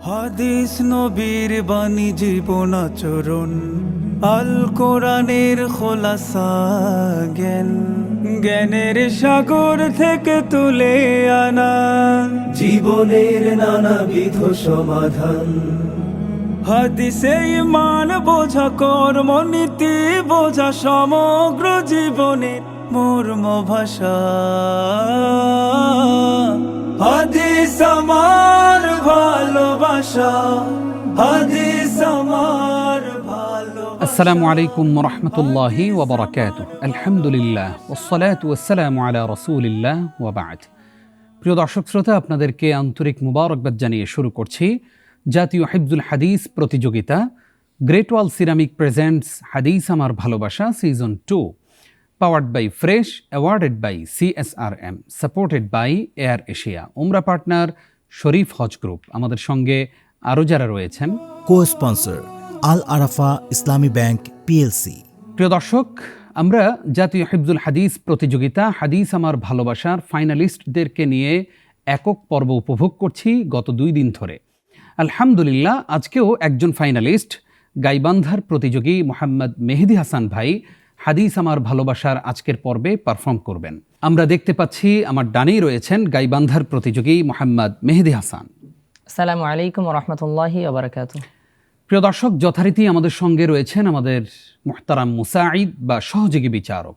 হাদিস নবীর বাণী জীবন আচরণ, আল কোরআনের খোলাসা জ্ঞান, জ্ঞানের সাগর থেকে তুলে আনা জীবনের নানাবিধ সমাধান। হাদিসে ঈমান বোঝা, কর্মনীতি বোঝা, সমগ্র জীবনের মর্ম ভাষা। হাদিস আমার ভালোবাসা, হাদিস আমার ভালোবাসা। আসসালামু আলাইকুম ওয়া রাহমাতুল্লাহি ওয়া বারাকাতুহু। আলহামদুলিল্লাহ ওয়াসসালাতু ওয়াসসালামু আলা রাসূলিল্লাহ ওয়া বা'দ। প্রিয় দর্শক শ্রোতা, আপনাদেরকে আন্তরিক মুবারকবাদ জানিয়ে শুরু করছি জাতীয় হিফজুল হাদিস প্রতিযোগিতা। গ্রেট ওয়াল সিরামিক প্রেজেন্টস হাদিস আমার ভালোবাসা season 2, powered by Fresh, awarded by CSRM, supported by Air Asia. উমরা পার্টনার শরীফ হজ গ্রুপ। আমাদের সঙ্গে আরও যারা রয়েছেন, কো-স্পন্সর আল আরাফা ইসলামী ব্যাংক PLC। প্রিয় দর্শক, আমরা জাতীয় হিফজুল হাদিস প্রতিযোগিতা হাদিস আমার ভালোবাসার ফাইনালিস্টদেরকে নিয়ে একক পর্ব উপভোগ করছি গত 2 দিন ধরে। আলহামদুলিল্লাহ, আজকেও একজন ফাইনালিস্ট গাইবান্ধার প্রতিযোগী মোহাম্মদ মেহেদী হাসান ভাই হাদিস আমার ভালোবাসার আজকের পর্বে পারফর্ম করবেন। আমরা দেখতে পাচ্ছি আমার ডানেই রয়েছেন গাইবান্ধার প্রতিযোগী মোহাম্মদ মেহেদী হাসান। আসসালামু আলাইকুম ওয়া রাহমাতুল্লাহি ওয়া বারাকাতুহু। প্রিয় দর্শক, যথারীতি আমাদের সঙ্গে রয়েছেন আমাদের মুহতারাম মুসাঈদ বা সহযোগী বিচারক।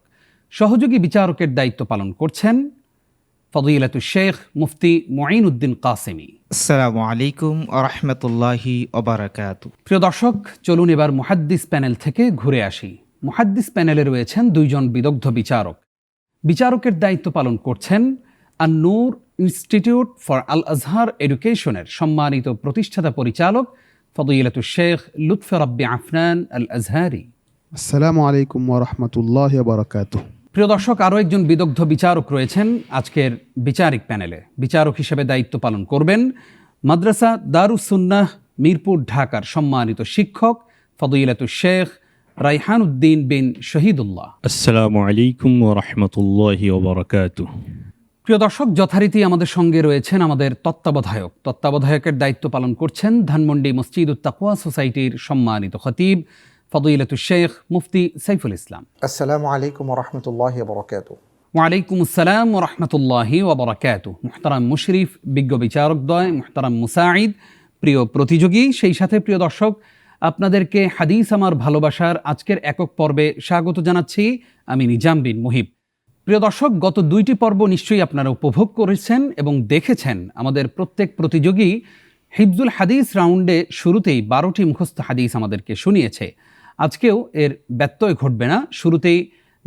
সহযোগী বিচারকের দায়িত্ব পালন করছেন ফদিলাতুশ শেখ মুফতি মুঈনুদ্দিন কাসেমি। আসসালামু আলাইকুম ওয়া রাহমাতুল্লাহি ওয়া বারাকাতুহু। প্রিয় দর্শক, চলুন এবার মুহাদ্দিস প্যানেল থেকে ঘুরে আসি। মুহাদ্দিস প্যানেলে রয়েছেন 2 জন বিদগ্ধ বিচারক। বিচারকের দায়িত্ব পালন করছেন আন-নূর ইনস্টিটিউট ফর আল আজহার এডুকেশনের সম্মানিত প্রতিষ্ঠাতা পরিচালক ফদিলাতুশ শেখ লুৎফে রাব্বি আফনান আল আজহারি। আসসালামু আলাইকুম ওয়া রাহমাতুল্লাহি ওয়া বারাকাতুহু। প্রিয় দর্শক, আরও একজন বিদগ্ধ বিচারক রয়েছেন আজকের বিচারিক প্যানেলে। বিচারক হিসেবে দায়িত্ব পালন করবেন মাদ্রাসা দারুস সুন্নাহ মিরপুর ঢাকার সম্মানিত শিক্ষক ফদিলাতুশ শেখ রাইহান উদ্দিন বিন শহীদুল্লাহ। আসসালামু আলাইকুম ওয়া রাহমাতুল্লাহি ওয়া বারাকাতুহু। প্রিয় দর্শক, যথারীতি আমাদের সঙ্গে রয়েছেন আমাদের তত্ত্বাবধায়কের দায়িত্ব পালন করছেন ধানমন্ডি মসজিদুত তাকওয়া সোসাইটির সম্মানিত খতিব ফদিলাতুশ শেখ মুফতি সাইফুল ইসলাম। আসসালামু আলাইকুম ওয়া রাহমাতুল্লাহি ওয়া বারাকাতুহু। ওয়ালাইকুম আসসালাম ওয়া রাহমাতুল্লাহি ওয়া বারাকাতুহু। মুহতারাম মুশরিফ, বিজ্ঞ বিচারকদ্বয়, মুহতারাম মুসাঈদ, প্রিয় প্রতিযোগী, সেই সাথে প্রিয় দর্শক, আপনাদেরকে হাদিস আমার ভালোবাসার আজকের একক পর্বে স্বাগত জানাচ্ছি আমি নিজাম বিন মুহিব। প্রিয় দর্শক, গত 2টি পর্ব নিশ্চয়ই আপনারা উপভোগ করেছেন এবং দেখেছেন আমাদের প্রত্যেক প্রতিযোগী হিফজুল হাদিস রাউন্ডে শুরুতেই 12টি মুখস্থ হাদিস আমাদেরকে শুনিয়েছে। আজকেও এর ব্যত্যয় ঘটবে না। শুরুতেই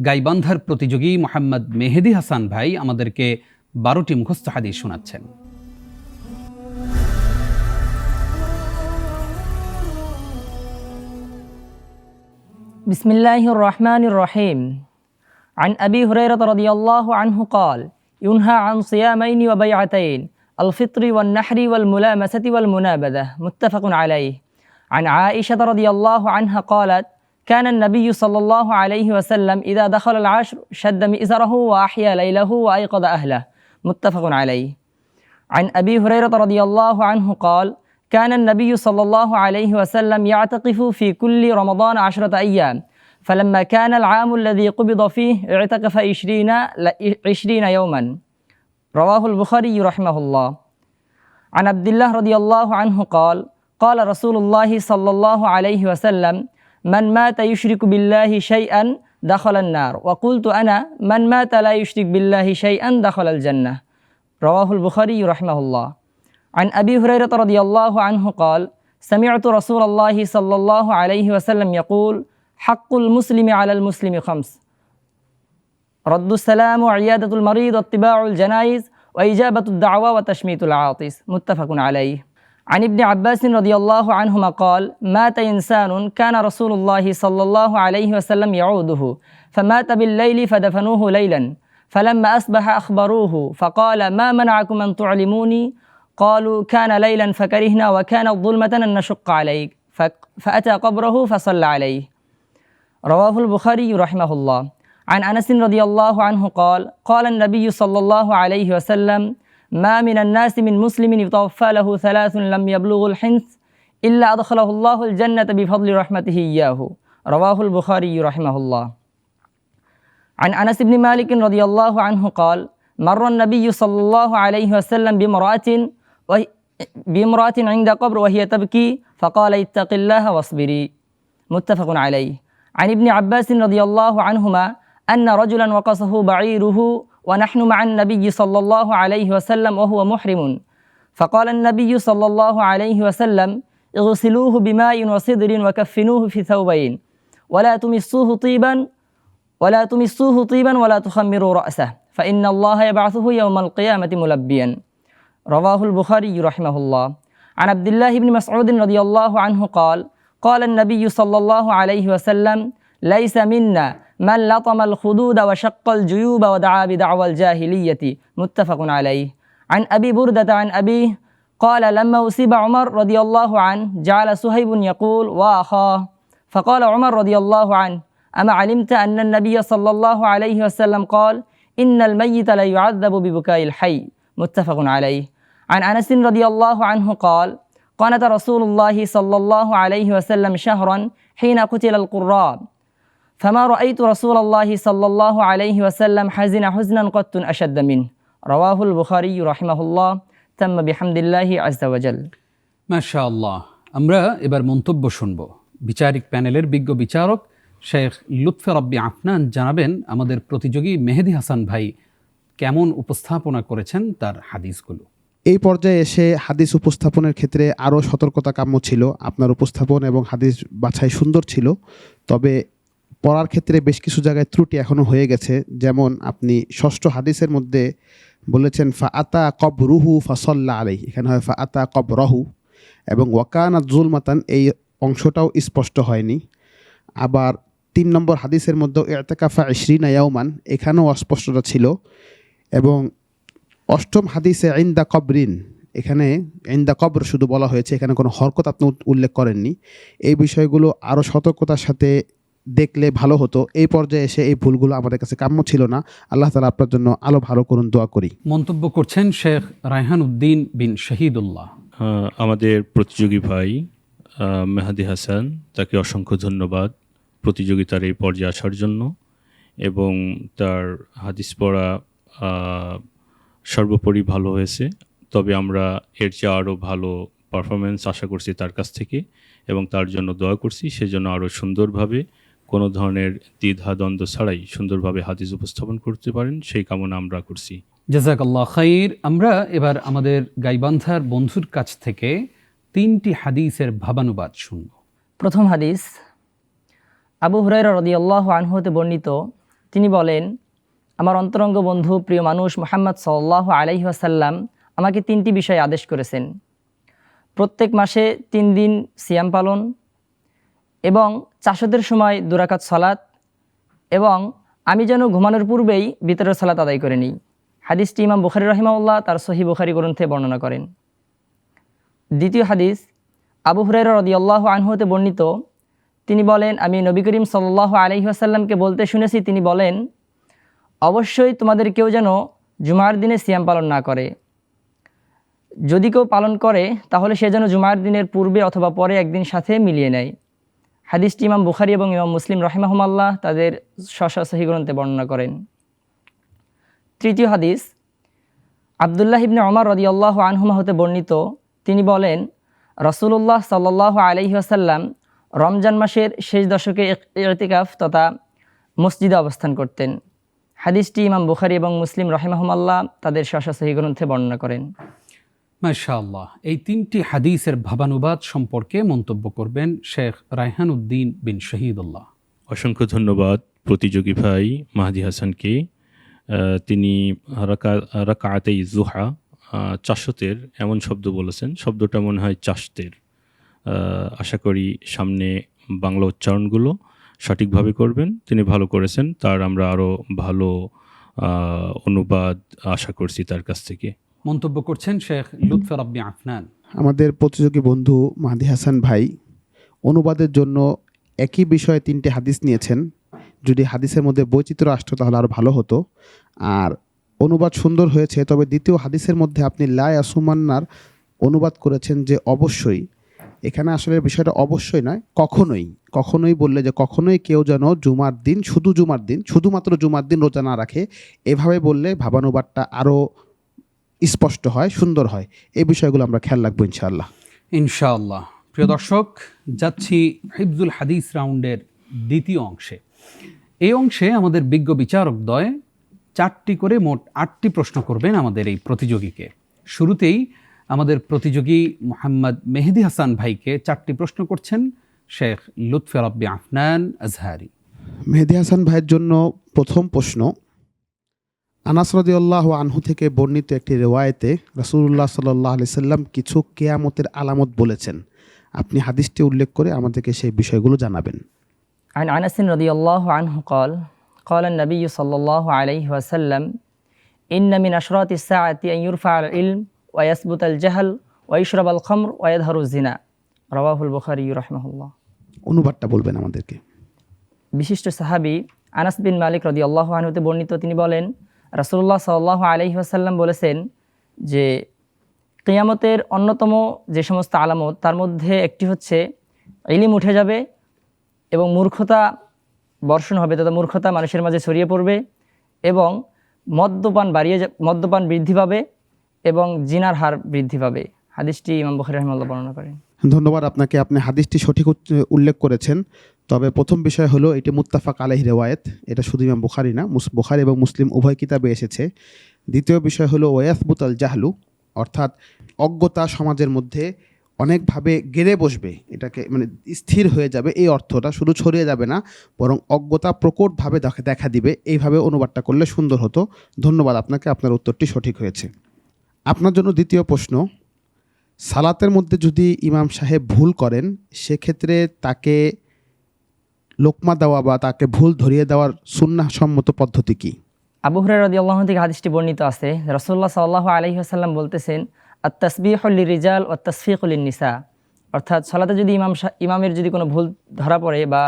গাইবান্ধার প্রতিযোগী মোহাম্মদ মেহেদী হাসান ভাই আমাদেরকে 12টি মুখস্থ হাদিস শোনাচ্ছেন। বিসমিল্লাহির রহমানির রহিম। عن أبي هريرة رضي الله عنه قال ينهى عن صيامين وبيعتين الفطر والنحر والملامسة والمنابذة متفق عليه. عن عائشة رضي الله عنها قالت كان النبي صلى الله عليه وسلم إذا دخل العشر شد مئزره وأحيا ليله وأيقظ أهله متفق عليه. عن أبي هريرة رضي الله عنه قال كان النبي صلى الله عليه وسلم يعتكف في كل رمضان 10 أيام فلما كان العام الذي قبض فيه اعتكف 20 يوما. رواه البخاري رحمه الله. عن عبد الله رضي الله عنه قال قال رسول الله صلى الله عليه وسلم من مات يشرك بالله شيئا دخل النار وقلت أنا من مات لا يشرك بالله شيئا دخل الجنة. رواه البخاري رحمه الله. عن أبي هريرة رضي الله عنه قال سمعت رسول الله صلى الله عليه وسلم يقول حق المسلم على المسلم 5: رد السلام وعيادة المريض واتباع الجنائز وإجابة الدعوة وتشميت العاطس متفق عليه. عن ابن عباس رضي الله عنهما قال مات إنسان كان رسول الله صلى الله عليه وسلم يعوده فمات بالليل فدفنوه ليلا فلما أصبح أخبروه فقال ما منعكم أن تعلموني؟ قالوا كان ليلا فكرهنا وكانت ظلمة أن نشق عليك فأتى قبره فصلى عليه. رواه البخاري رحمه الله. عن أنس رضي الله عنه قال قال النبي صلى الله عليه وسلم ما من الناس من مسلم يتوفى له ثلاث لم يبلغ الحنث إلا أدخله الله الجنة بفضل رحمته إياه رواه البخاري رحمه الله. عن أنس بن مالك رضي الله عنه قال مر النبي صلى الله عليه وسلم بامرأة عند قبر وهي تبكي فقال اتق الله واصبري متفق عليه. عن ابن عباس رضي الله عنهما أن رجلا وقصه بعيره ونحن مع النبي صلى الله عليه وسلم وهو محرم فقال النبي صلى الله عليه وسلم اغسلوه بماء وصدر وكفنوه في ثوبين ولا تمسوه طيبا ولا تخمروا رأسه فإن الله يبعثه يوم القيامة ملبيا رواه البخاري رحمه الله. عن عبد الله بن مسعود رضي الله عنه قال قال النبي صلى الله عليه وسلم ليس منا من لطم الخدود وشق الجيوب ودعا بدعوى الجاهلية متفق عليه. عن أبي بردة عن أبيه قال لما أصيب عمر رضي الله عنه جعل صهيب يقول وأخاه فقال عمر رضي الله عنه أما علمت أن النبي صلى الله عليه وسلم قال إن الميت لا يعذب ببكاء الحي متفق عليه. عن أنس رضي الله عنه قال قنت رسول الله صلى الله عليه وسلم شهرا حين قتل القراء فما رأيت رسول الله صلى الله عليه وسلم حزن حزنا قط أشد منه رواه البخاري رحمه الله تم بحمد الله عز وجل. মাশাআল্লাহ। আমরা এবার মন্তব্য শুনব। বিচারিক প্যানেলের বিজ্ঞ বিচারক শেখ লুৎফে রব্বি আফনান জানাবেন আমাদের প্রতিযোগী মেহেদী হাসান ভাই কেমন উপস্থাপনা করেছেন তার হাদিসগুলো। এই পর্যায়ে এসে হাদিস উপস্থাপনের ক্ষেত্রে আরও সতর্কতা কাম্য ছিল। আপনার উপস্থাপন এবং হাদিস বাছাই সুন্দর ছিল, তবে পড়ার ক্ষেত্রে বেশ কিছু জায়গায় ত্রুটি এখনও হয়ে গেছে। যেমন আপনি ষষ্ঠ হাদিসের মধ্যে বলেছেন ফা আতা কবরুহু ফাসল্লা আলাইহি, এখানে হয় ফা আতা কবরহু, এবং ওয়াকানাত জুলমাতান এই অংশটাও স্পষ্ট হয়নি। আবার 3 নম্বর হাদিসের মধ্যে ইতিকাফা 20 ইয়াওমান, এখানেও অস্পষ্টতা ছিল। এবং অষ্টম হাদিসে ইনদা কবরিন, এখানে ইনদা কবর শুধু বলা হয়েছে, এখানে কোনো হরকত আপনি উল্লেখ করেননি। এই বিষয়গুলো আরও সতর্কতার সাথে দেখলে ভালো হতো। এই পর্যায়ে এসে এই ভুলগুলো আমাদের কাছে কাম্য ছিল না। আল্লাহ তাআলা আপনার জন্য আলো ভালো করুন, দোয়া করি। মন্তব্য করছেন শেখ রায়হান উদ্দিন বিন শহীদুল্লাহ। আমাদের প্রতিযোগী ভাই মেহেদী হাসান, তাকে অসংখ্য ধন্যবাদ প্রতিযোগিতার এই পর্যায়ে আসার জন্য, এবং তার হাদিস পড়া সর্বোপরি ভালো হয়েছে। তবে আমরা এর চেয়ে আরও ভালো পারফরমেন্স আশা করছি তার কাছ থেকে, এবং তার জন্য দোয়া করছি সেজন্য আরও সুন্দরভাবে কোনো ধরনের দ্বিধা দ্বন্দ্ব ছাড়াই সুন্দরভাবে হাদিস উপস্থাপন করতে পারেন, সেই কামনা আমরা করছি। জাযাকাল্লাহ খাইর। আমরা এবার আমাদের গাইবান্ধার বন্ধুর কাছ থেকে 3টি হাদিসের ভাবানুবাদ শুনব। প্রথম হাদিস আবু হুরায়রা রাদিয়াল্লাহু আনহু হতে বর্ণিত, তিনি বলেন আমার অন্তরঙ্গ বন্ধু প্রিয় মানুষ মুহাম্মদ সাল্লাল্লাহু আলাইহি ওয়াসাল্লাম আমাকে 3টি বিষয় আদেশ করেছেন। প্রত্যেক মাসে 3 দিন সিয়াম পালন, এবং চাষদের সময় 2 রাকাত সালাত, এবং আমি যেন ঘুমানোর পূর্বেই বিতরের সালাত আদায় করে নিই। হাদিসটি ইমাম বুখারী রাহিমাহুল্লাহ তার সহিহ বুখারী গ্রন্থে বর্ণনা করেন। দ্বিতীয় হাদিস আবু হুরায়রা রাদিয়াল্লাহু আনহু হতে বর্ণিত, তিনি বলেন আমি নবী করিম সাল্লাল্লাহু আলাইহি ওয়াসাল্লামকে বলতে শুনেছি, তিনি বলেন অবশ্যই তোমাদের কেউ যেন জুমার দিনে সিয়াম পালন না করে। যদি কেউ পালন করে তাহলে সে যেন জুমার দিনের পূর্বে অথবা পরে একদিন সাথে মিলিয়ে নেয়। হাদিসটি ইমাম বুখারী এবং ইমাম মুসলিম রাহিমাহুমাল্লাহ তাদের সহিহ গ্রন্থে বর্ণনা করেন। তৃতীয় হাদিস আব্দুল্লাহ ইবনে ওমর রাদিয়াল্লাহু আনহুমা হতে বর্ণিত, তিনি বলেন রাসূলুল্লাহ সাল্লাল্লাহু আলাইহি ওয়াসাল্লাম রমজান মাসের শেষ দশকে ইতিকাফ তথা মসজিদে অবস্থান করতেন। হাদিসটি ইমাম বুখারী এবং মুসলিম রাহিমাহুমাল্লাহ তাদের সহিহ গ্রন্থে বর্ণনা করেন। মাশাআল্লাহ। এই 3টি হাদিসের ভাবানুবাদ সম্পর্কে মন্তব্য করবেন শেখ রায়হান উদ্দিন বিন শহীদুল্লাহ। অসংখ্য ধন্যবাদ প্রতিযোগী ভাই মেহেদী হাসানকে। তিনি রাকাআতাই যুহা চাষতের এমন শব্দ বলেছেন, শব্দটা মনে হয় চাষতের। আশা করি সামনে বাংলা উচ্চারণগুলো সঠিকভাবে করবেন। তিনি ভালো করেছেন, তার আমরা আরও ভালো অনুবাদ আশা করছি তার কাছ থেকে। মন্তব্য করছেন শেখ লুৎফে রব্বি আফনান। আমাদের প্রতিযোগী বন্ধু মেহেদী হাসান ভাই অনুবাদের জন্য একই বিষয়ে 3টি হাদিস নিয়েছেন। যদি হাদিসের মধ্যে বৈচিত্র্য আসতো তাহলে আরও ভালো হতো। আর অনুবাদ সুন্দর হয়েছে, তবে দ্বিতীয় হাদিসের মধ্যে আপনি লা ইয়াসুমান্নার অনুবাদ করেছেন যে অবশ্যই। এখানে আসলে বিষয়টা অবশ্যই নয়, কখনোই। কখনোই বললে যে কখনোই কেউ যেন জুমার দিন, শুধুমাত্র জুমার দিন রোজা না রাখে, এভাবে বললে ভাবানুবাদটা আরও স্পষ্ট হয়, সুন্দর হয়। এই বিষয়গুলো আমরা খেয়াল রাখবো ইনশাআল্লাহ। ইনশাআল্লাহ। প্রিয় দর্শক, যাচ্ছি হিফজুল হাদিস রাউন্ডের দ্বিতীয় অংশে। এই অংশে আমাদের বিজ্ঞ বিচারকদ্বয় 4টি করে মোট 8টি প্রশ্ন করবেন আমাদের এই প্রতিযোগীকে। শুরুতেই আমাদের প্রতিযোগী মোহাম্মদ মেহেদি হাসান ভাইকে 4টি প্রশ্ন করছেন শেখ লুৎফে রাব্বি আফনান আজহারি। মেহেদি হাসান ভাইয়ের জন্য প্রথম প্রশ্ন, আনাস রাদিয়াল্লাহু আনহু থেকে বর্ণিত একটি রিওয়ায়েতে রাসূলুল্লাহ সাল্লাল্লাহু আলাইহি সাল্লাম কিছু কিয়ামতের আলামত বলেছেন। আপনি হাদিসটি উল্লেখ করে আমাদেরকে সেই বিষয়গুলো জানাবেন। عن أنس رضي الله عنه قال قال النبي صلى الله عليه وسلم إن من أشراط الساعة أن يرفع العلم ويثبت الجهل ويشرب الخمر ويظهر الزنا رواه البخاري رحمه الله। অনুবাদটা বলবেন আমাদেরকে। বিশিষ্ট সাহাবী আনাস বিন মালিক রাদিয়াল্লাহু আনহু হতে বর্ণিত, তিনি বলেন রাসূলুল্লাহ সাল্লাল্লাহু আলাইহি ওয়াসাল্লাম বলেছেন যে কিয়ামতের অন্যতম যে সমস্ত আলামত তার মধ্যে একটি হচ্ছে ইলম উঠে যাবে এবং মূর্খতা বর্ষণ হবে, তথা মূর্খতা মানুষের মাঝে ছড়িয়ে পড়বে এবং মদ্যপান বৃদ্ধি পাবে এবং জিনার হার বৃদ্ধি পাবে। হাদিসটি ইমাম বুখারী রাহিমাহুল্লাহ বর্ণনা করেন। ধন্যবাদ আপনাকে, আপনি হাদিসটি সঠিক উল্লেখ করেছেন। তবে প্রথম বিষয় হলো এটি মুত্তাফাক আলাইহি রিওয়ায়াত, এটা শুধু ইমাম বুখারী না, বুখারী এবং মুসলিম উভয় কিতাবে এসেছে। দ্বিতীয় বিষয় হলো ওয়ায়াসবুতাল জাহলু, অর্থাৎ অজ্ঞতা সমাজের মধ্যে অনেকভাবে গেড়ে বসবে, এটাকে মানে স্থির হয়ে যাবে, এই অর্থটা শুধু ছড়িয়ে যাবে না, বরং অজ্ঞতা প্রকটভাবে দেখা দিবে। এইভাবে অনুবাদটা করলে সুন্দর হতো। ধন্যবাদ আপনাকে, আপনার উত্তরটি সঠিক হয়েছে। আপনার জন্য দ্বিতীয় প্রশ্ন, সালাতের মধ্যে যদি ইমাম সাহেব ভুল করেন সেক্ষেত্রে তাকে লোকমা দেওয়া বা তাকে ভুল ধরিয়ে দেওয়ার সুন্নাহ সম্মত পদ্ধতি কি? আবু হুরায়রা রাদিয়াল্লাহু আনহু থেকে হাদিসটি বর্ণিত আছে, রাসূলুল্লাহ সাল্লাল্লাহু আলাইহি ওয়াসাল্লাম বলতেছেন আত-তাসবিহু লির-রিজাল ওয়াত-তাসফিকু লিন-নিসা, অর্থাৎ সালাতে যদি ইমামের যদি কোনো ভুল ধরা পড়ে বা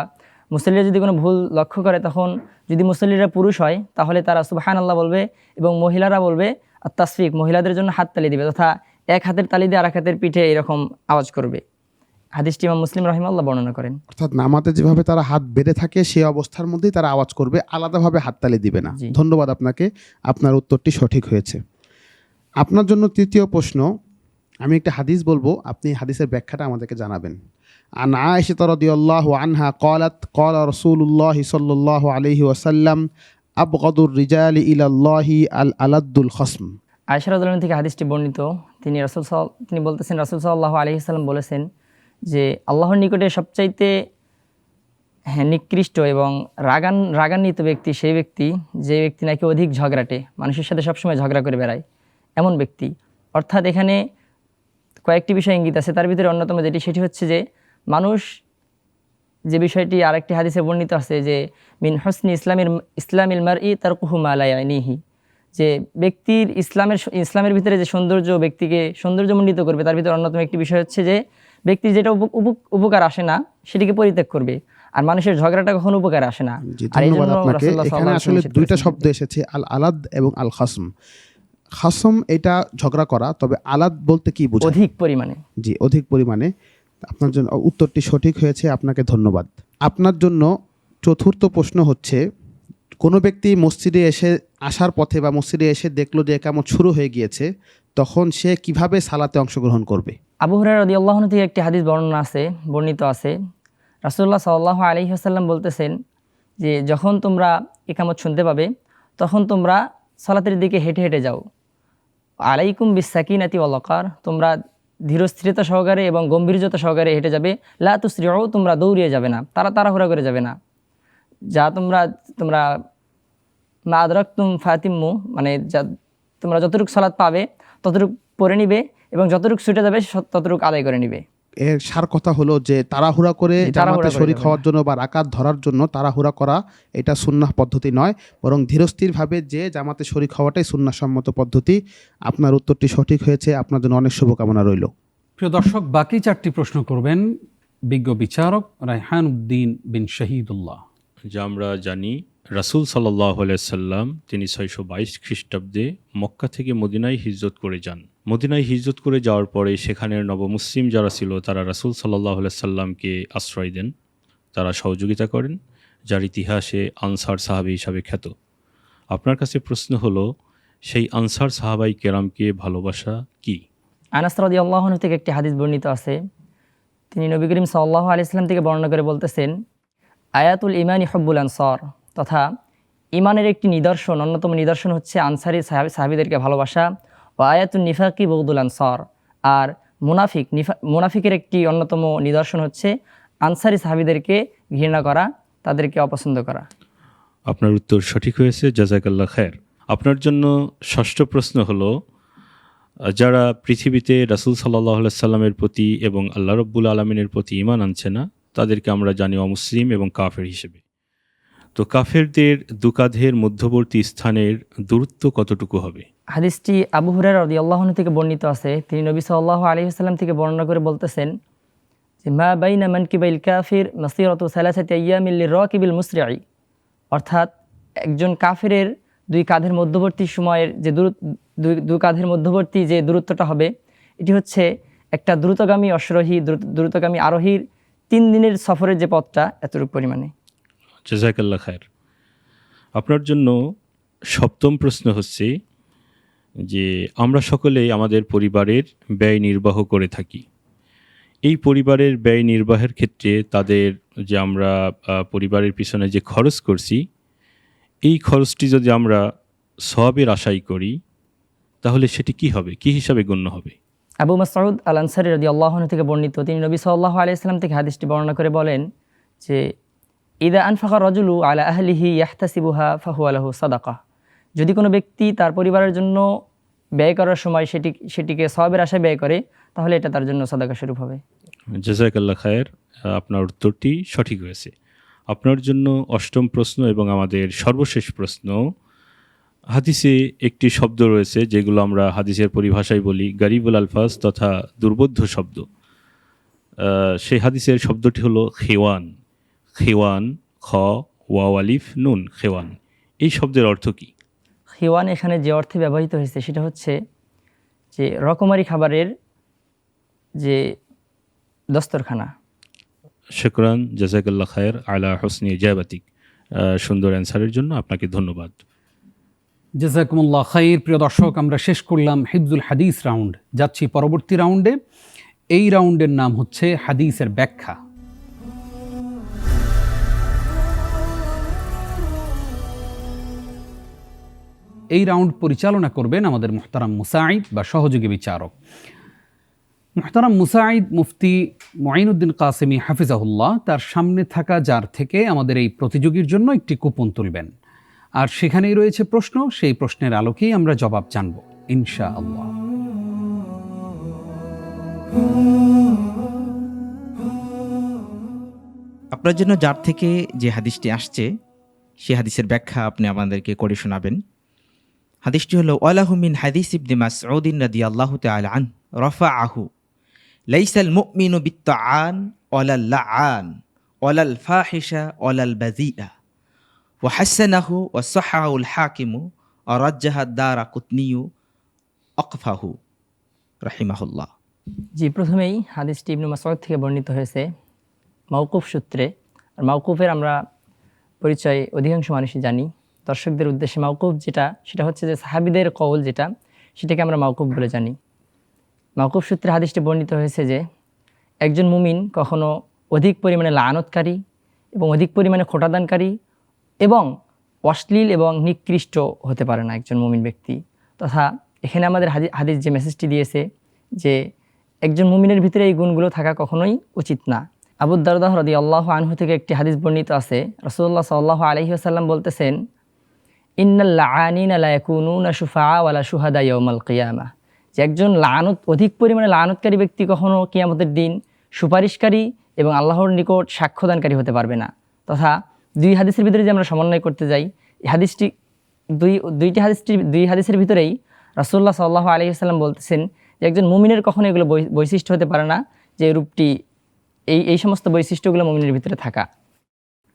মুসল্লিরা যদি কোনো ভুল লক্ষ্য করে, তখন যদি মুসল্লিরা পুরুষ হয় তাহলে তারা সুবহানাল্লাহ বলবে এবং মহিলারা বলবে আত-তাসফিক, মহিলাদের জন্য হাত তালি দিবে, তথা এক হাতের তালি দিয়ে আরেক হাতের পিঠে এরকম আওয়াজ করবে। হাদিসটি ইমাম মুসলিম রাহিমাহুল্লাহ বর্ণনা করেন। অর্থাৎ নামাতে যেভাবে তারা হাত বেঁধে থাকে সেই অবস্থার মধ্যেই তারা আওয়াজ করবে, আলাদাভাবে হাততালি দিবে না। ধন্যবাদ আপনাকে, আপনার উত্তরটি সঠিক হয়েছে। আপনার জন্য তৃতীয় প্রশ্ন, আমি একটা হাদিস বলবো, আপনি হাদিসের ব্যাখ্যাটা আমাদেরকে জানাবেন। আন আয়েশা রাদিয়াল্লাহু আনহা ক্বালাত ক্বালা রাসূলুল্লাহ সাল্লাল্লাহু আলাইহি ওয়াসাল্লাম আবগাদুর রিজালি ইলাল্লাহি আল আলাদ্দুল খসম। আয়েশা রাদিয়াল্লাহু আনহা থেকে হাদিসটি বর্ণিত, তিনি বলতেছেন রাসূল সাল্লাল্লাহু আলাইহি ওয়াসাল্লাম বলেছেন যে আল্লাহর নিকটে সবচাইতে নিকৃষ্ট এবং রাগান্বিত ব্যক্তি সেই ব্যক্তি যে ব্যক্তি নাকি অধিক ঝগড়াটে, মানুষের সাথে সবসময় ঝগড়া করে বেড়ায়, এমন ব্যক্তি। অর্থাৎ এখানে কয়েকটি বিষয় ইঙ্গিত আছে, তার ভিতরে অন্যতম সেটি হচ্ছে যে মানুষ, যে বিষয়টি আরেকটি হাদিসে বর্ণিত আছে যে মিন হুসনি ইসলামিল মারই তারকুহু মা লা ইয়ানিহি, যে ব্যক্তির ইসলামের ভিতরে যে সৌন্দর্য ব্যক্তিকে সৌন্দর্যমণ্ডিত করবে তার ভিতরে অন্যতম একটি বিষয় হচ্ছে যে ব্যক্তির যেটা উপকার আসে না সেটিকে পরিত্যাগ করবে, আর মানুষের ঝগড়াটা কখনো উপকার আসে না। আর এই জন্য রাসূলুল্লাহ এখানে আসলে দুইটা শব্দ এসেছে, আল আলাদ এবং আল খাসম। খাসম এটা ঝগড়া করা, তবে আলাদ বলতে কি বোঝায়? অধিক পরিমাণে। জি, অধিক পরিমাণে। আপনার জন্য উত্তরটি সঠিক হয়েছে, আপনাকে ধন্যবাদ। আপনার জন্য চতুর্থ প্রশ্ন হচ্ছে, কোনো ব্যক্তি মসজিদে আসার পথে বা মসজিদে এসে দেখলো যে একামত শুরু হয়ে গিয়েছে, তখন সে কিভাবে সালাতে অংশগ্রহণ করবে? আবু হুরায়রা রাদিয়াল্লাহু আনহু থেকে একটি হাদিস বর্ণিত আছে, রাসূলুল্লাহ সাল্লাল্লাহু আলাইহি ওয়াসাল্লাম বলতেছেন যে যখন তোমরা ইকামত শুনতে পাবে তখন তোমরা সালাতের দিকে হেঁটে হেঁটে যাও। আলাইকুম বিস-সাকিনাতি ওয়াল ওয়াকার, তোমরা ধীরস্থিরতা সহকারে এবং গম্ভীর্যতা সহকারে হেঁটে যাবে। লা তুসরিউ, তোমরা দৌড়িয়ে যাবে না, তাড়াহুড়া করে যাবে না। যা তোমরা মা আদরাকতুম ফাতিম্মু, মানে যা তোমরা যতটুকু সালাত পাবে ততটুকু পড়ে নিবে এবং যতটুকু ছুটে যাবে ততটুকু আদায় করে নিবে। এর সার কথা হলো যে তাড়াহুড়া করে জামাতে শরীক হওয়ার জন্য বা রাকাত ধরার জন্য তাড়াহুড়া করা এটা সুন্নাহ পদ্ধতি নয়, বরং ধীরস্থিরভাবে যে জামাতে শরীক হওয়াটাই সুন্নাহ সম্মত পদ্ধতি। আপনার উত্তরটি সঠিক হয়েছে, আপনার জন্য অনেক শুভকামনা রইল। প্রিয় দর্শক, বাকি 4টি প্রশ্ন করবেন বিজ্ঞ বিচারক রায়হান উদ্দিন বিন শহীদুল্লাহ। যা আমরা জানি রাসূল সাল্লাল্লাহু আলাইহি সাল্লাম তিনি 622 খ্রিস্টাব্দে মক্কা থেকে মদিনায় হিজরত করে যান। মদিনায় হিজরত করে যাওয়ার পরে সেখানের নবমুসলিম যারা ছিল তারা রাসূল সাল্লাল্লাহু আলাইহি সাল্লামকে আশ্রয় দেন, তারা সহযোগিতা করেন, যার ইতিহাসে আনসার সাহাবী হিসাবে খ্যাত। আপনার কাছে প্রশ্ন হলো, সেই আনসার সাহাবাই কেরামকে ভালোবাসা কি? আনাস রাদিয়াল্লাহু আনহু থেকে একটি হাদিস বর্ণিত আছে। তিনি নবী করিম সাল্লাল্লাহু আলাইহি সাল্লাম থেকে বর্ণনা করে বলতেছেন, আয়াতুল ইমানি হুব্বুল আনসার, তথা ইমানের একটি নিদর্শন, অন্যতম নিদর্শন হচ্ছে আনসারি সাহাবীদেরকে ভালোবাসা। ও আয়াতুল নিফাকি বগদুল আনসার, আর মুনাফিকের একটি অন্যতম নিদর্শন হচ্ছে আনসারি সাহাবীদেরকে ঘৃণা করা, তাদেরকে অপছন্দ করা। আপনার উত্তর সঠিক হয়েছে, জাযাকাল্লাহ খায়ের। আপনার জন্য ষষ্ঠ প্রশ্ন হলো, যারা পৃথিবীতে রাসূল সাল্লাল্লাহু আলাইহি সাল্লামের প্রতি এবং আল্লাহ রাব্বুল আলামিনের প্রতি ঈমান আনছে না, তাদেরকে আমরা জানি অমুসলিম এবং কাফের হিসেবে। তো কাফেরদের দুকাঁধের মধ্যবর্তী স্থানের দূরত্ব কতটুকু হবে? হাদিসটি আবু হুরায়রা রাদিয়াল্লাহু আনহু থেকে বর্ণিত আছে। তিনি নবী সাল্লাল্লাহু আলাইহি ওয়াসাল্লাম থেকে বর্ণনা করে বলতেছেন যে, মা বাইনা মানকিবাইল কাফির মাসিরাতু সালাসাতি আইয়ামিল লিরাকিবিল মুসরিঈ, অর্থাৎ একজন কাফেরের দুই কাঁধের মধ্যবর্তী সময়ের যে দুই কাঁধের মধ্যবর্তী যে দূরত্বটা হবে, এটি হচ্ছে একটা দ্রুতগামী অশ্বারোহী, দ্রুতগামী আরোহীর 3 দিনের সফরের যে পথটা, এতটুকু পরিমাণে। জাযাকাল্লাহ খায়ের। আপনার জন্য সপ্তম প্রশ্ন হচ্ছে যে, আমরা সকলেই আমাদের পরিবারের ব্যয় নির্বাহ করে থাকি। এই পরিবারের ব্যয় নির্বাহের ক্ষেত্রে তাদের যে আমরা পরিবারের পিছনে যে খরচ করছি, এই খরচটি যদি আমরা সওয়াবের আশাই করি, তাহলে সেটি কি হবে, কি হিসাবে গণ্য হবে? আবু মাসউদ আল আনসারী রাদিয়াল্লাহু আনহু থেকে বর্ণিত, তিনি নবী সাল্লাল্লাহু আলাইহি ওয়াসাল্লাম থেকে হাদিসটি বর্ণনা করে বলেন যে, ইদা আনফাকা রাজুলু আলা আহলিহি ইয়াহতাসিবুহা ফাহুয়া লাহু সাদাকাহ, যদি কোনো ব্যক্তি তার পরিবারের জন্য ব্যয় করার সময় সেটিকে সওয়াবের আশায় ব্যয় করে, তাহলে এটা তার জন্য সাদাকা স্বরূপ হবে। জাযাকাল্লাহ খায়ের। আপনার উত্তরটি সঠিক হয়েছে। আপনার জন্য অষ্টম প্রশ্ন এবং আমাদের সর্বশেষ প্রশ্ন। হাদিসে একটি শব্দ রয়েছে যেগুলো আমরা হাদিসের পরিভাষায় বলি গারিবুল আলফাজ তথা দুর্বোধ্য শব্দ। সেই হাদিসের শব্দটি হলো খেওয়ান। খেওয়ান, খ ওয়াও আলিফ নুন, খেওয়ান। এই শব্দের অর্থ কি? খেওয়ান এখানে যে অর্থে ব্যবহৃত হয়েছে সেটা হচ্ছে যে রকমারি খাবারের যে দস্তরখানা। শুকরান, জাযাকাল্লাহ খায়ের আলা হুসনি ইজাবাতিক। সুন্দর অ্যান্সারের জন্য আপনাকে ধন্যবাদ। জাযাকুমুল্লাহ খাইর। প্রিয় দর্শক, আমরা শেষ করলাম হিফজুল হাদিস রাউন্ড, যাচ্ছি পরবর্তী রাউন্ডে। এই রাউন্ডের নাম হচ্ছে হাদিসের ব্যাখ্যা। এই রাউন্ড পরিচালনা করবেন আমাদের মুহতারাম মুসাঈদ বা সহযোগী বিচারক। মুহতারাম মুসাঈদ মুফতি মুঈনুদ্দিন কাসেমি হাফিজাহুল্লাহ তার সামনে থাকা জার থেকে আমাদের এই প্রতিযোগীর জন্য একটি কুপন তুলবেন, আর সেখানেই রয়েছে প্রশ্ন। সেই প্রশ্নের আলোকেই আমরা জবাব জানব ইনশাআল্লাহ। আপনার জন্য যার থেকে যে হাদিসটি আসছে সে হাদিসের ব্যাখ্যা আপনি আমাদেরকে করে শোনাবেন। হাদিসটি হলো, ওয়ালাহু মিন হাদিস ইবনে মাসউদ রাদিয়াল্লাহু তাআলা আন রাফাআহু লাইসাল মুমিনু বিত্তাআন ওয়ালাল লাআন ওয়ালাল ফাহিশা ওয়ালাল বাযিআ ওয়া হাসানাহু ওয়া সাহাহুল হাকিমু ওয়া রাজ্জাহা দারাকুতনিয়ু আকফাহু রাহিমাহুল্লাহ। জি, প্রথমেই হাদিসটি ইবনে মাসউদ থেকে বর্ণিত হয়েছে মাওকুফ সূত্রে। আর মাওকুফের আমরা পরিচয় অধিকাংশ মানুষই জানি। দর্শকদের উদ্দেশ্যে মাওকুফ সেটা হচ্ছে যে সাহাবীদের কওল সেটাকে আমরা মাওকুফ বলে জানি। মাওকুফ সূত্রে হাদিসটি বর্ণিত হয়েছে যে একজন মুমিন কখনো অধিক পরিমাণে লাআনতকারী এবং অধিক পরিমাণে খোঁটাদানকারী এবং অশ্লীল এবং নিকৃষ্ট হতে পারে না একজন মুমিন ব্যক্তি। তথা এখানে আমাদের হাদিস যে মেসেজটি দিয়েছে যে একজন মুমিনের ভিতরে এই গুণগুলো থাকা কখনোই উচিত না। আবু দারদাহ রাদিয়াল্লাহু আনহু থেকে একটি হাদিস বর্ণিত আছে। রাসূলুল্লাহ সাল্লাল্লাহু আলাইহি ওয়াসাল্লাম বলতেছেন, ইন্নাল লাআনিনা লা ইয়াকুনুনা শুফাআ ওয়ালা শুহাদা ইয়াউমাল কিয়ামাহ, যে একজন অধিক পরিমাণে লাআনতকারী ব্যক্তি কখনো কিয়ামতের দিন সুপারিশকারী এবং আল্লাহর নিকট সাক্ষ্যদানকারী হতে পারবে না। তথা দুই হাদিসের ভিতরে যে আমরা সমন্বয় করতে যাই, এই হাদিসটি দুই হাদিসের ভিতরেই রাসূলুল্লাহ সাল্লাল্লাহু আলাইহি ওয়াসাল্লাম বলতেছেন যে একজন মুমিনের কখনো এগুলো বৈশিষ্ট্য হতে পারে না, যে রূপটি এই সমস্ত বৈশিষ্ট্যগুলো মুমিনের ভিতরে থাকা।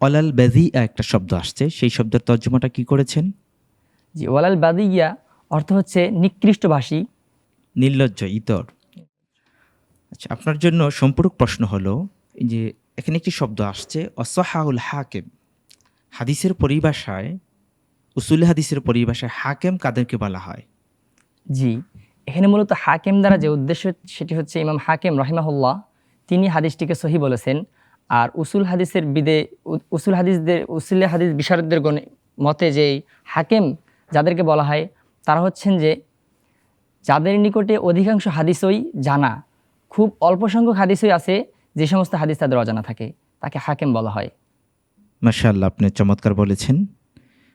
অলাল বেদিয়া একটা শব্দ আসছে, সেই শব্দের তর্জমাটা কি করেছেন? জি, ওয়ালাল বাদিয়া অর্থ হচ্ছে নিকৃষ্টভাষী। নির্লজ্জ, ইতর। আচ্ছা, আপনার জন্য সম্পূরক প্রশ্ন হলো যে এখানে একটি শব্দ আসছে অসহাউল হাকিম। হাদিসের পরিভাষায়, উসুল হাদিসের পরিভাষায় হাকিম কাদেরকে বলা হয়? জি, এখানে মূলত হাকিম দ্বারা যে উদ্দেশ্য সেটি হচ্ছে ইমাম হাকিম রহিমাহুল্লাহ তিনি হাদিসটিকে সহি বলেছেন। আর উসুল হাদিস বিশারদদের মতে যে হাকিম যাদেরকে বলা হয় তারা হচ্ছেন যে যাদের নিকটে অধিকাংশ হাদিসই জানা, খুব অল্প সংখ্যক হাদিসই আছে যে সমস্ত হাদিস তাদের অজানা থাকে, তাকে হাকিম বলা হয়। মাশাআল্লাহ, আপনি চমৎকার বলেছেন।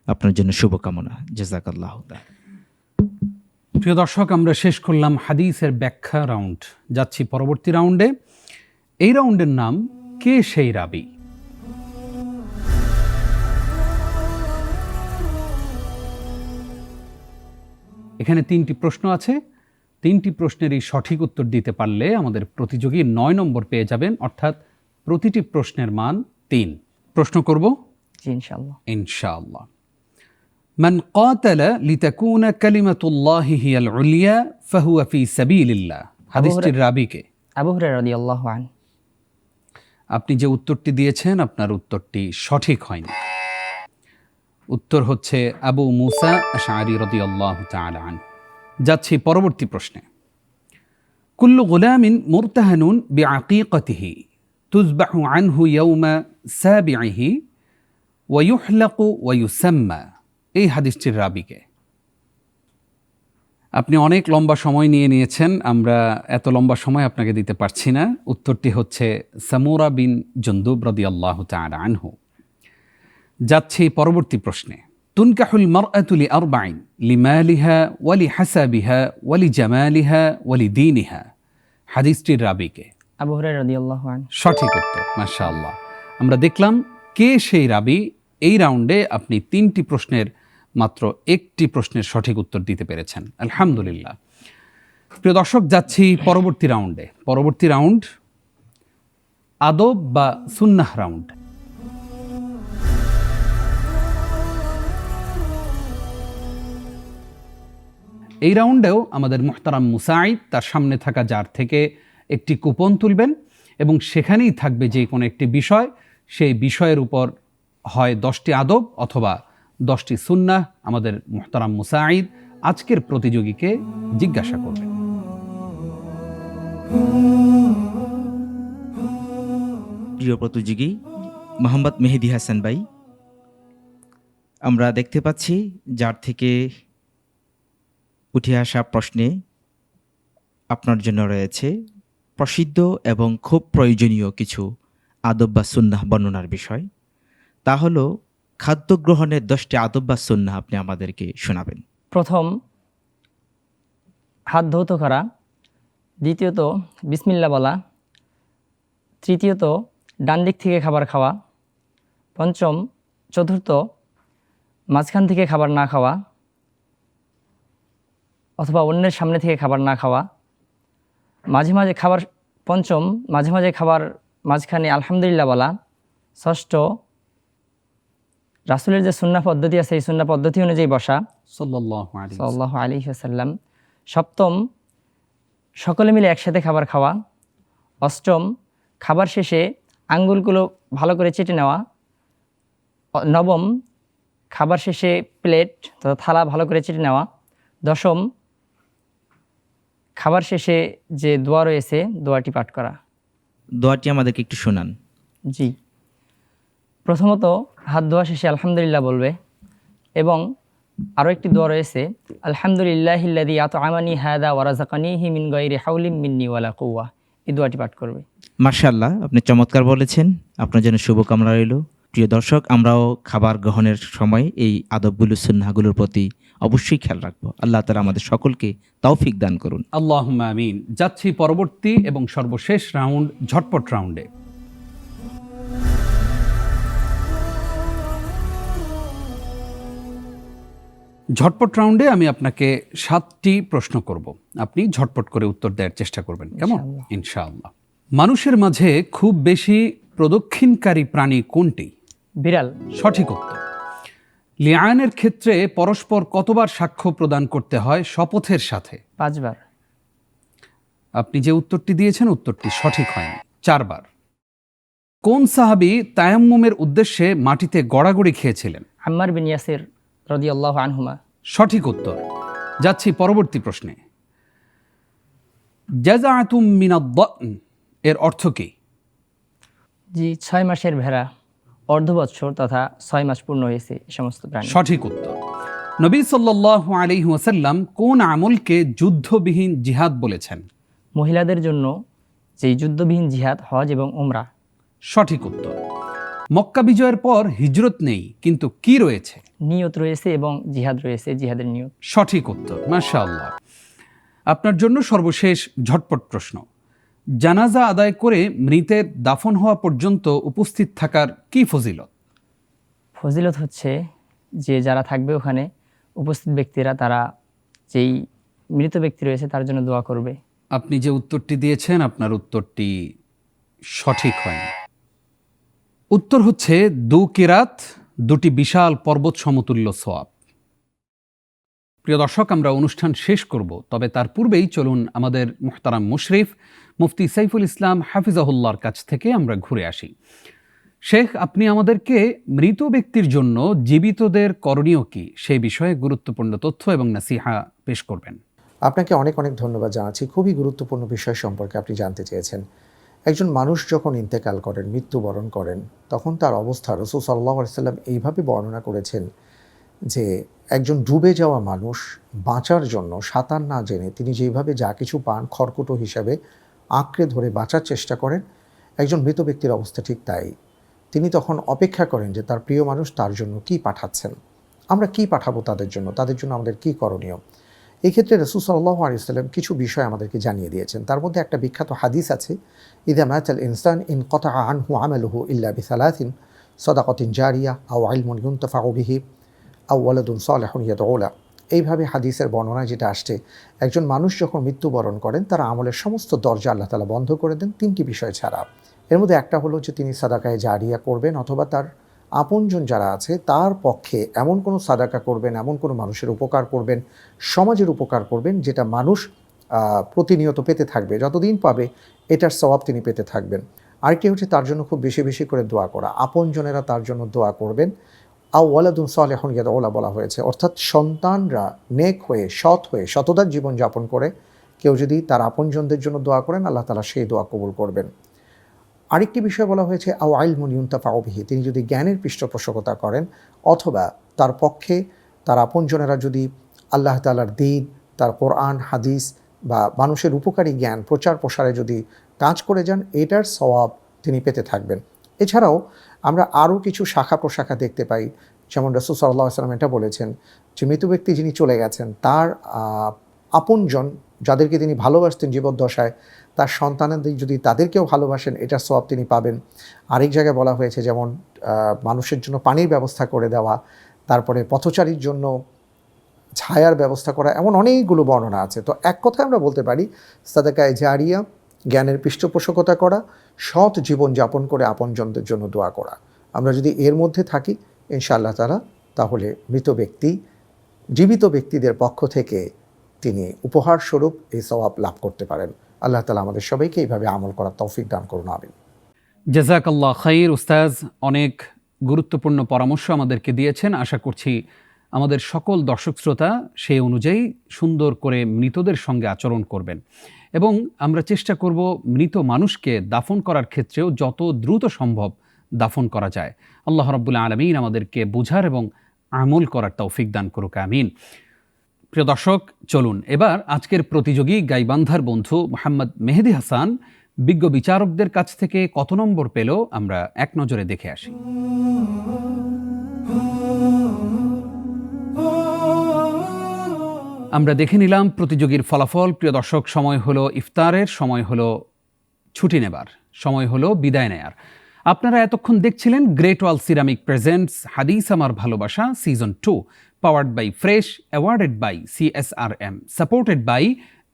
আপনার জন্য শুভকামনা। জাযাকাল্লাহু তাআলা। প্রিয় দর্শক, আমরা শেষ করলাম হাদিসের ব্যাখ্যা রাউন্ড। যাচ্ছি পরবর্তী রাউন্ডে। এই রাউন্ডের নাম কে সেই রাবি। এখানে 3টি প্রশ্ন আছে। 3টি প্রশ্নেরই সঠিক উত্তর দিতে পারলে আমাদের প্রতিযোগী 9 নম্বর পেয়ে যাবেন, অর্থাৎ প্রতিটি প্রশ্নের মান 3। প্রশ্ন করব জি ইনশাআল্লাহ। ইনশাআল্লাহ। من قاتل لتكون كلمة الله هي العليا فهو في سبيل الله। হাদিসটির রাবি কে? আবু হুরায়রা রাদিয়াল্লাহু আনহু। আপনি যে উত্তরটি দিয়েছেন আপনার উত্তরটি সঠিক হয়নি। উত্তর হচ্ছে আবু মুসা আশআরী রাদিয়াল্লাহু তাআলা আনহু। যাচ্ছি পরবর্তী প্রশ্নে। কুল্লু গুলামিন মুরতাহানুন বিআকীকাতিহি তুযবাহু আনহু ইয়াওমা সাবিহি ওয়া ইউহলাকু ওয়া ইউসাম্মা। এই হাদিসটির রাবি কে? আপনি অনেক লম্বা সময় নিয়েছেন, আমরা এত লম্বা সময় আপনাকে দিতে পারছি না। উত্তরটি হচ্ছে সামুরা বিন জুনদুব রাদিয়াল্লাহু তাআলা আনহু। যাচ্ছি পরবর্তী প্রশ্নে। তুনকাহুল মারআতু লিআরবাইন লিমালিহা ওয়া লিহাসাবিহা ওয়া লিজামালিহা ওয়া লিদীনিহা। হাদিসটির রাবি কে? আবু হুরায়রা রাদিয়াল্লাহু আনহু। সঠিক উত্তর, মাশাআল্লাহ। আমরা দেখলাম কে সেই রাবি। এই রাউন্ডে আপনি 3টি প্রশ্নের মাত্র 1টি প্রশ্নের সঠিক উত্তর দিতে পেরেছেন, আলহামদুলিল্লাহ। প্রিয় দর্শক, যাচ্ছি পরবর্তী রাউন্ডে। পরবর্তী রাউন্ড আদব বা সুন্নাহ রাউন্ড। এই রাউন্ডেও আমাদের মুহতারাম মুসাঈদ তার সামনে থাকা জার থেকে একটি কুপন তুলবেন এবং সেখানেই থাকবে যে কোনো একটি বিষয়। সেই বিষয়ের উপর হয় 10টি আদব অথবা 10টি সুন্নাহ। আমাদের মুহতারাম মুসাঈদ আজকের প্রতিযোগীকে জিজ্ঞাসা করবেন। প্রিয় প্রতিযোগী মোহাম্মদ মেহেদী হাসান ভাই, আমরা দেখতে পাচ্ছি যার থেকে উঠে আসা প্রশ্নে আপনার জন্য রয়েছে প্রসিদ্ধ এবং খুব প্রয়োজনীয় কিছু আদব বা সুন্নাহ বর্ণনার বিষয়। তা হলো খাদ্য গ্রহণের 10টি আদব বা সুন্নাহ আপনি আমাদেরকে শোনাবেন। প্রথম, হাত ধৌত করা। দ্বিতীয়ত, বিসমিল্লাহ বলা। তৃতীয়ত, ডান দিক থেকে খাবার খাওয়া। পঞ্চম, চতুর্থ, মাঝখান থেকে খাবার না খাওয়া অথবা অন্যের সামনে থেকে খাবার না খাওয়া। পঞ্চম, মাঝে মাঝে খাবার মাঝখানে আলহামদুলিল্লাহ বলা। ষষ্ঠ, রাসূলের যে সুন্নাহ পদ্ধতি আছে এই সুন্নাহ পদ্ধতি অনুযায়ী বসা সাল্লাল্লাহু আলাইহি ওয়াসাল্লাম। সপ্তম, সকলে মিলে একসাথে খাবার খাওয়া। অষ্টম, খাবার শেষে আঙ্গুলগুলো ভালো করে চেটে নেওয়া। নবম, খাবার শেষে প্লেট তথা থালা ভালো করে চেটে নেওয়া। দশম, খাবার শেষে যে দোয়া রয়েছে দোয়াটি পাঠ করা। দোয়াটি আমাদেরকে একটু শোনান। জি, প্রথমত হাত ধোয়া শেষে আলহামদুলিল্লাহ বলবে এবং আরও একটি দোয়া রয়েছে, আলহামদুলিল্লাহিল্লাযী আত'আমানি হাযা ওয়া রাযাকানিহি মিন গায়রি হাওলিন মিন্নি ওয়ালা কুওয়া। এই দোয়াটি পাঠ করবে। মাশাআল্লাহ, আপনি চমৎকার বলেছেন। আপনার জন্য শুভকামনা রইল। প্রিয় দর্শক, আমরাও খাবার গ্রহণের সময় এই আদবগুলো সুন্নাহগুলোর প্রতি অবশ্যই খেয়াল রাখবো। আল্লাহ তাআলা আমাদের সকলকে তৌফিক দান করুন। আল্লাহুম্মা আমিন। যাচ্ছি পরবর্তী এবং সর্বশেষ রাউন্ড, ঝটপট রাউন্ডে। ঝটপট রাউন্ডে আমি আপনাকে 7টি প্রশ্ন করব, আপনি ঝটপট করে উত্তর দেওয়ার চেষ্টা করবেন, কেমন? ইনশাআল্লাহ। মানুষের মাঝে খুব বেশি প্রদক্ষিণকারী প্রাণী কোনটি? বিড়াল। সঠিক উত্তর। লিআনের ক্ষেত্রে পরস্পর কতবার সাক্ষ্য প্রদান করতে হয় শপথের সাথে? 5 বার। আপনি যে উত্তরটি দিয়েছেন উত্তরটি সঠিক হয়নি, 4 বার। কোন সাহাবী তায়াম্মুমের উদ্দেশ্যে মাটিতে গড়াগড়ি খেয়েছিলেন? আম্মার বিন ইয়াসির রাদিয়াল্লাহু আনহুমা। সঠিক উত্তর। যাচ্ছি পরবর্তী প্রশ্নে। জাযাআতুম মিনাদ-দা'n এর অর্থ কি? জি, 6 মাসের ভেড়া, অর্ধবৎসর তথা 6 মাস পূর্ণ হয়েছে এই সমস্ত প্রাণী। সঠিক উত্তর। নবী সাল্লাল্লাহু আলাইহি ওয়াসাল্লাম কোন আমলকে যুদ্ধবিহীন জিহাদ বলেছেন? মহিলাদের জন্য যেই যুদ্ধবিহীন জিহাদ, হজ এবং উমরা। সঠিক উত্তর। মক্কা বিজয়ের পর হিজরত নেই, কিন্তু কি রয়েছে? নিয়ত রয়েছে এবং জিহাদ রয়েছে, জিহাদের নিয়ত। সঠিক উত্তর, মাশাআল্লাহ। আপনার জন্য সর্বশেষ ঝটপট প্রশ্ন। জানাজা আদায় করে মৃতের দাফন হওয়া পর্যন্ত উপস্থিত থাকার কি ফজিলত? ফজিলত হচ্ছে যে যারা থাকবে ওখানে উপস্থিত ব্যক্তিরা, তারা যেই মৃত ব্যক্তি রয়েছে তার জন্য দোয়া করবে। আপনি যে উত্তরটি দিয়েছেন আপনার উত্তরটি সঠিক হয়নি। উত্তর হচ্ছে 2 কিরাত, 2টি বিশাল পর্বত সমতুল্য সওয়াব। প্রিয় দর্শক, আমরা অনুষ্ঠান শেষ করব, তবে তার পূর্বেই চলুন আমাদের মুহতারাম মুশরিফ মুফতি সাইফুল ইসলাম হাফিজাহুল্লাহর কাছ থেকে আমরা ঘুরে আসি। শেখ, আপনি আমাদেরকে মৃত ব্যক্তির জন্য জীবিতদের করণীয় কি সেই বিষয়ে গুরুত্বপূর্ণ তথ্য এবং নাসিহা পেশ করবেন। আপনাকে অনেক অনেক ধন্যবাদ জানাচ্ছি। খুবই গুরুত্বপূর্ণ বিষয় সম্পর্কে আপনি জানতে চেয়েছেন। একজন মানুষ যখন ইন্তেকাল করেন, মৃত্যুবরণ করেন, তখন তার অবস্থা রাসূল সাল্লাল্লাহু আলাইহি ওয়াসাল্লাম এইভাবে বর্ণনা করেছেন যে একজন ডুবে যাওয়া মানুষ বাঁচার জন্য সাঁতার না জেনে তিনি যেভাবে যা কিছু পান খড়কুটো হিসাবে আঁকড়ে ধরে বাঁচার চেষ্টা করেন, একজন মৃত ব্যক্তির অবস্থা ঠিক তাই। তিনি তখন অপেক্ষা করেন যে তার প্রিয় মানুষ তার জন্য কি পাঠাচ্ছেন, আমরা কি পাঠাবো তাদের জন্য আমাদের কি করণীয়। এই ক্ষেত্রে রাসূল সাল্লাল্লাহু আলাইহি ওয়াসাল্লাম কিছু বিষয় আমাদেরকে জানিয়ে দিয়েছেন। তার মধ্যে একটা বিখ্যাত হাদিস আছে, ইযা মাতাল ইনসান ইনকাতাআ আনহু আমালুহু ইল্লা বিসালাসিন সাদাকাতিন জারিয়া আও ইলমুন ইউনতাফাউ বিহি আও ওয়ালাদুন সালিহুন ইয়াদউ লা। এইভাবে হাদিসের বর্ণনায় যেটা আসছে, একজন মানুষ যখন মৃত্যুবরণ করেন তার আমলের সমস্ত দরজা আল্লাহ তাআলা বন্ধ করে দেন 3টি বিষয় ছাড়া। এর মধ্যে একটা হলো যে তিনি সাদাকায়ে জারিয়া করবেন, অথবা তার আপনজন যারা আছে তার পক্ষে এমন কোনো সাদাকা করবেন, এমন কোনো মানুষের উপকার করবেন, সমাজের উপকার করবেন যেটা মানুষ প্রতিনিয়ত পেতে থাকবে, যতদিন পাবে এটার সওয়াব তিনি পেতে থাকবেন। আরেকটি হচ্ছে তার জন্য খুব বেশি বেশি করে দোয়া করা, আপনজনেরা তার জন্য দোয়া করবেন। আও ওয়ালাদুন সালিহুন ইয়াদউ লা বলা হয়েছে, অর্থাৎ সন্তানরা নেক হয়ে সৎ হয়ে শতদার জীবন যাপন করে কেউ যদি তার আপনজনদের জন্য দোয়া করেন, আল্লাহ তাআলা সেই দোয়া কবুল করবেন। আরেকটি বিষয় বলা হয়েছে আও ইলমুন ইউনতাফাউ বিহি, তিনি যদি জ্ঞানের পৃষ্ঠপোষকতা করেন, অথবা তার পক্ষে তার আপনজনেরা যদি আল্লাহ তাআলার দ্বীন, তার কোরআন হাদিস বা মানুষের উপকারী জ্ঞান প্রচার প্রসারে যদি কাজ করে যান, এটার সওয়াব তিনি পেতে থাকবেন। এছাড়াও আমরা আরও কিছু শাখা প্রশাখা দেখতে পাই, যেমন রাসূল সাল্লাল্লাহু আলাইহি ওয়াসাল্লাম এটা বলেছেন যে মৃত ব্যক্তি যিনি চলে গেছেন তার আপনজন যাদেরকে তিনি ভালোবাসতেন জীবদ্দশায়, তার সন্তানদের যদি তাদেরকেও ভালোবাসেন, এটার সওয়াব তিনি পাবেন। আরেক জায়গায় বলা হয়েছে যেমন মানুষের জন্য পানির ব্যবস্থা করে দেওয়া, তারপরে পথচারীর জন্য ছায়ার ব্যবস্থা করা, এমন অনেকগুলো বর্ণনা আছে। তো এক কথায় আমরা বলতে পারি সাদাকায়ে জারিয়া, জ্ঞানের পৃষ্ঠপোষকতা করা, সৎ জীবন যাপন করে আপনজনদের জন্য দোয়া করা। আমরা যদি এর মধ্যে থাকি ইনশাআল্লাহ তাআলা, তাহলে মৃত ব্যক্তি জীবিত ব্যক্তিদের পক্ষ থেকে তিনি উপহার স্বরূপ এই সওয়াব লাভ করতে পারেন। আল্লাহ তাআলা আমাদের সবাইকে এইভাবে আমল করার তৌফিক দান করুন, আমিন। জাযাকাল্লাহ খাইর। উস্তাজ অনেক গুরুত্বপূর্ণ পরামর্শ আমাদেরকে দিয়েছেন। আশা করছি আমাদের সকল দর্শক শ্রোতা সেই অনুযায়ী সুন্দর করে মৃতদের সঙ্গে আচরণ করবেন, এবং আমরা চেষ্টা করব মৃত মানুষকে দাফন করার ক্ষেত্রেও যত দ্রুত সম্ভব দাফন করা যায়। আল্লাহ রাব্বুল আলামিন আমাদেরকে বুঝার এবং আমল করার তৌফিক দান করুক, আমিন। প্রিয় দর্শক, চলুন এবার আজকের প্রতিযোগী গাইবান্ধার বন্ধু মোহাম্মদ মেহেদী হাসান বিজ্ঞ বিচারকদের কাছ থেকে কত নম্বর পেল আমরা এক নজরে দেখে আসি। আমরা দেখে নিলাম প্রতিযোগীর ফলাফল। প্রিয় দর্শক, সময় হলো ইফতারের, সময় হলো ছুটি নেবার, সময় হলো বিদায় নেয়ার। আপনারা এতক্ষণ দেখছিলেন গ্রেট ওয়াল সিরামিক প্রেজেন্টস হাদিস আমার ভালোবাসা season 2, powered by Fresh, awarded by CSRM, supported by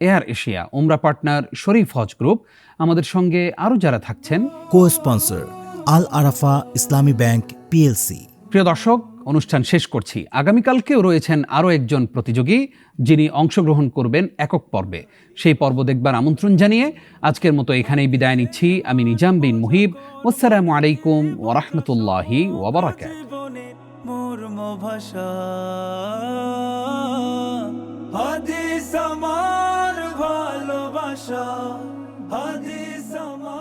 Air Asia, উমরা পার্টনার শরীফ হজ গ্রুপ। আমাদের সঙ্গে আরও যারা থাকছেন, কো স্পন্সর আল আরাফা ইসলামী ব্যাংক পিএলসি। প্রিয় দর্শক, অনুষ্ঠান শেষ করছি। আগামীকালকেও রয়েছেন আরও একজন প্রতিযোগী যিনি অংশগ্রহণ করবেন একক পর্বে। সেই পর্ব দেখবার আমন্ত্রণ জানিয়ে আজকের মতো এখানেই বিদায় নিচ্ছি। আমি নিজাম বিন মুহিব। আসসালামু আলাইকুম ওয়া রাহমাতুল্লাহি ওয়া বারাকাতুহু। জীবনের মর্ম ভাষা হাদিস আমার ভালোবাসা, হাদিস আমার